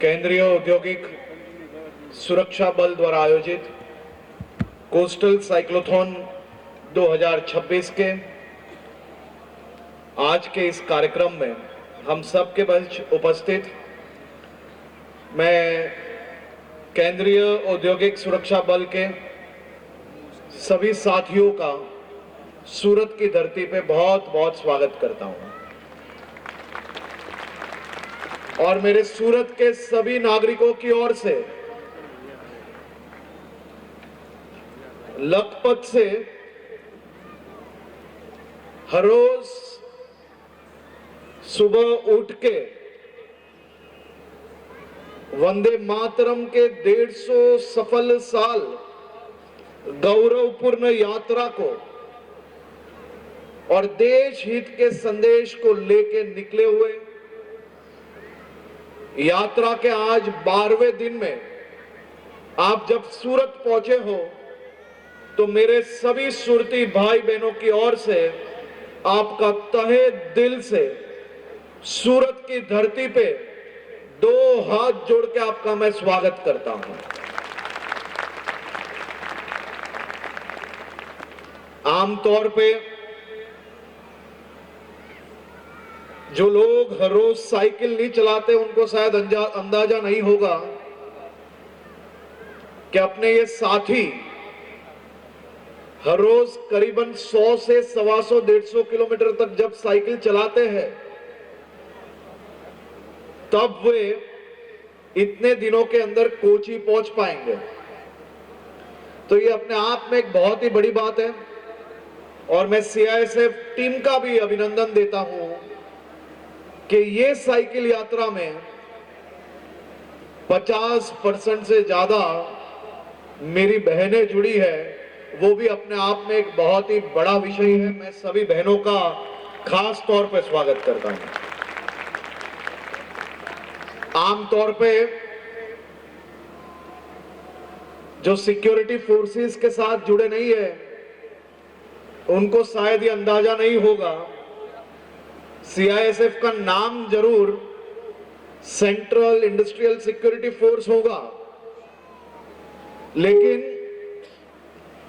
केंद्रीय औद्योगिक सुरक्षा बल द्वारा आयोजित कोस्टल साइक्लोथॉन 2026 के आज के इस कार्यक्रम में हम सबके बीच उपस्थित मैं केंद्रीय औद्योगिक सुरक्षा बल के सभी साथियों का सूरत की धरती पे बहुत बहुत स्वागत करता हूं और मेरे सूरत के सभी नागरिकों की ओर से लखपत से हर रोज सुबह उठ के वंदे मातरम के 150 सफल साल गौरवपूर्ण यात्रा को और देश हित के संदेश को लेके निकले हुए यात्रा के आज 12वें दिन में आप जब सूरत पहुंचे हो तो मेरे सभी सुरती भाई बहनों की ओर से आपका तहे दिल से सूरत की धरती पे 2 हाथ जोड़ के आपका मैं स्वागत करता हूं। आमतौर पे जो लोग हर रोज साइकिल नहीं चलाते उनको शायद अंदाजा नहीं होगा कि अपने ये साथी हर रोज करीबन 100 से 125 150 किलोमीटर तक जब साइकिल चलाते हैं तब वे इतने दिनों के अंदर कोची पहुंच पाएंगे। तो ये अपने आप में एक बहुत ही बड़ी बात है और मैं सीआईएसएफ टीम का भी अभिनंदन देता हूं कि ये साइकिल यात्रा में 50% से ज्यादा मेरी बहनें जुड़ी है, वो भी अपने आप में एक बहुत ही बड़ा विषय है। मैं सभी बहनों का खास तौर पर स्वागत करता हूं। आमतौर पे जो सिक्योरिटी फोर्सेस के साथ जुड़े नहीं है उनको शायद ये अंदाजा नहीं होगा, सीआईएसएफ का नाम जरूर सेंट्रल इंडस्ट्रियल सिक्योरिटी फोर्स होगा, लेकिन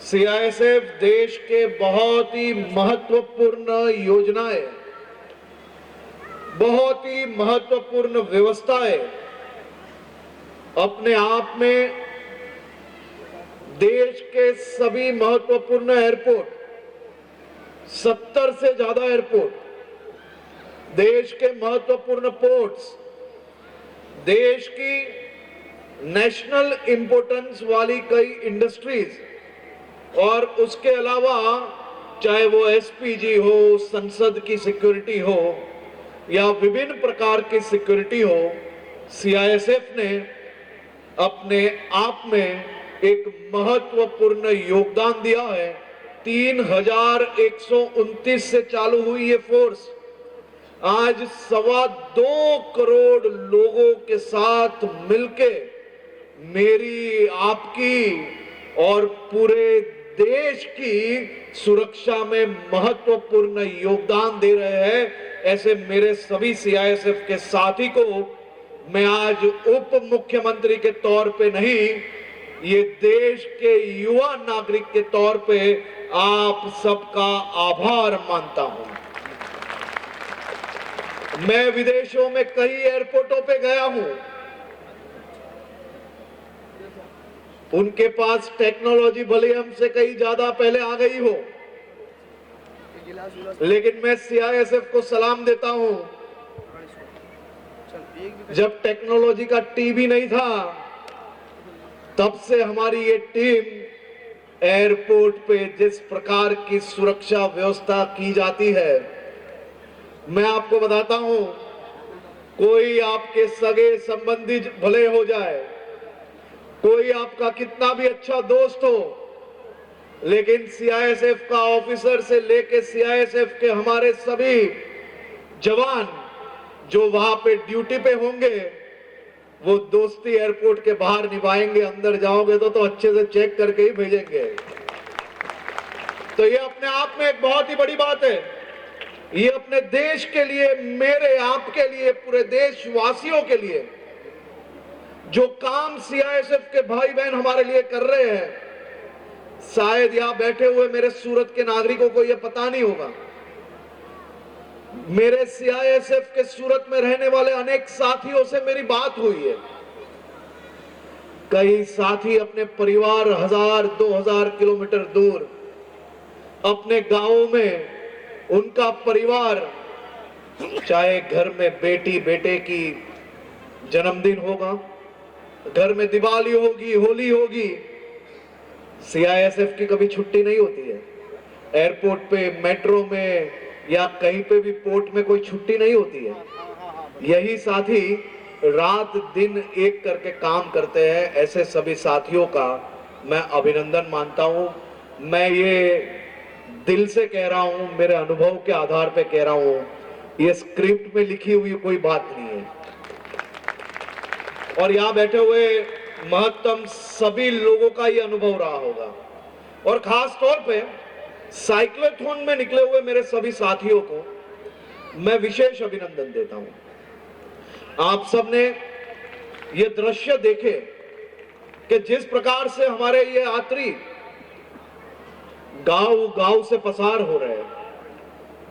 सीआईएसएफ देश के बहुत ही महत्वपूर्ण योजनाएं, बहुत ही महत्वपूर्ण व्यवस्थाएं अपने आप में देश के सभी महत्वपूर्ण एयरपोर्ट, 70 से ज्यादा एयरपोर्ट, देश के महत्वपूर्ण पोर्ट्स, देश की नेशनल इंपोर्टेंस वाली कई इंडस्ट्रीज और उसके अलावा चाहे वो एसपीजी हो, संसद की सिक्योरिटी हो या विभिन्न प्रकार की सिक्योरिटी हो, सीआईएसएफ ने अपने आप में एक महत्वपूर्ण योगदान दिया है। 3129 से चालू हुई ये फोर्स आज 2.25 करोड़ लोगों के साथ मिलके मेरी, आपकी और पूरे देश की सुरक्षा में महत्वपूर्ण योगदान दे रहे हैं। ऐसे मेरे सभी सीआईएसएफ के साथी को मैं आज उप मुख्यमंत्री के तौर पे नहीं, ये देश के युवा नागरिक के तौर पे आप सबका आभार मानता हूं। मैं विदेशों में कई एयरपोर्टों पे गया हूं, उनके पास टेक्नोलॉजी भले हमसे कहीं ज्यादा पहले आ गई हो, लेकिन मैं सीआईएसएफ को सलाम देता हूं। जब टेक्नोलॉजी का टीवी नहीं था तब से हमारी ये टीम एयरपोर्ट पे जिस प्रकार की सुरक्षा व्यवस्था की जाती है, मैं आपको बताता हूं, कोई आपके सगे संबंधी भले हो जाए, कोई आपका कितना भी अच्छा दोस्त हो, लेकिन सीआईएसएफ का ऑफिसर से लेके सीआईएसएफ के हमारे सभी जवान जो वहां पे ड्यूटी पे होंगे वो दोस्ती एयरपोर्ट के बाहर निभाएंगे। अंदर जाओगे तो अच्छे से चेक करके ही भेजेंगे। तो ये अपने आप में एक बहुत ही बड़ी बात है। ये अपने देश के लिए, मेरे आपके लिए, पूरे देशवासियों के लिए जो काम सीआईएसएफ के भाई बहन हमारे लिए कर रहे हैं, शायद यहां बैठे हुए मेरे सूरत के नागरिकों को यह पता नहीं होगा। मेरे सीआईएसएफ के सूरत में रहने वाले अनेक साथियों से मेरी बात हुई है। कई साथी अपने परिवार 1000-2000 किलोमीटर दूर अपने गांवों में उनका परिवार, चाहे घर में बेटी बेटे की जन्मदिन होगा, घर में दिवाली होगी, होली होगी, सीआईएसएफ की कभी छुट्टी नहीं होती है। एयरपोर्ट पे, मेट्रो में या कहीं पे भी पोर्ट में कोई छुट्टी नहीं होती है। यही साथी रात दिन एक करके काम करते हैं। ऐसे सभी साथियों का मैं अभिनंदन मानता हूं। मैं ये दिल से कह रहा हूं, मेरे अनुभव के आधार पे कह रहा हूं। ये स्क्रिप्ट में लिखी हुई कोई बात नहीं है। और यहां बैठे हुए महत्तम सभी लोगों का ये अनुभव रहा होगा। और खास तौर पे साइक्लोथॉन में निकले हुए मेरे सभी साथियों को मैं विशेष अभिनंदन देता हूं। आप सबने ये दृश्य देखे कि जिस प्रकार से हमारे ये यात्री गांव गांव से पसार हो रहे हैं,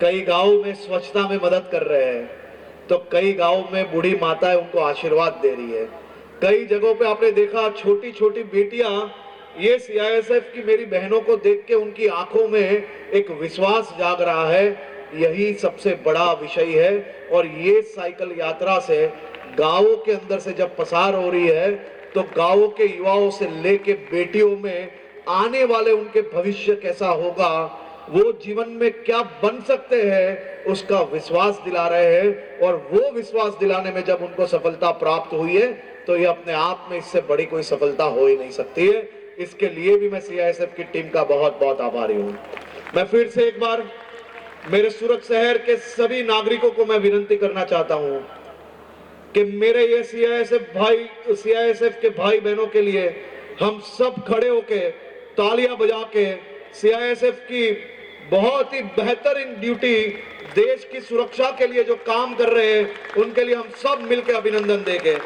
कई गांव में स्वच्छता में मदद कर रहे हैं, तो कई गांव में बूढ़ी माताएं उनको आशीर्वाद दे रही है। कई जगहों पे आपने देखा छोटी छोटी बेटियां ये सीआईएसएफ की मेरी बहनों को देख के उनकी आंखों में एक विश्वास जाग रहा है। यही सबसे बड़ा विषय है। और ये साइकिल यात्रा से गांवों के अंदर से जब पसार हो रही है तो गांवों के युवाओं से लेके बेटियों में आने वाले उनके भविष्य कैसा होगा, वो जीवन में क्या बन सकते हैं, उसका विश्वास दिला रहे हैं। और वो विश्वास दिलाने में जब उनको सफलता प्राप्त हुई है तो ये अपने आप में इससे बड़ी कोई सफलता हो ही नहीं सकती है। इसके लिए भी मैं सीआईएसएफ की टीम का बहुत बहुत आभारी हूं। मैं फिर से एक बार मेरे सूरत शहर के सभी नागरिकों को मैं विनती करना चाहता हूं कि मेरे ये सीआईएसएफ के भाई बहनों के लिए हम सब खड़े होके तालियां बजा के सीआईएसएफ की बहुत ही बेहतरीन ड्यूटी, देश की सुरक्षा के लिए जो काम कर रहे हैं उनके लिए हम सब मिलकर अभिनंदन देंगे।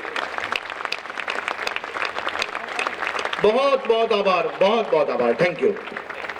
बहुत बहुत आभार, बहुत बहुत आभार। Thank you.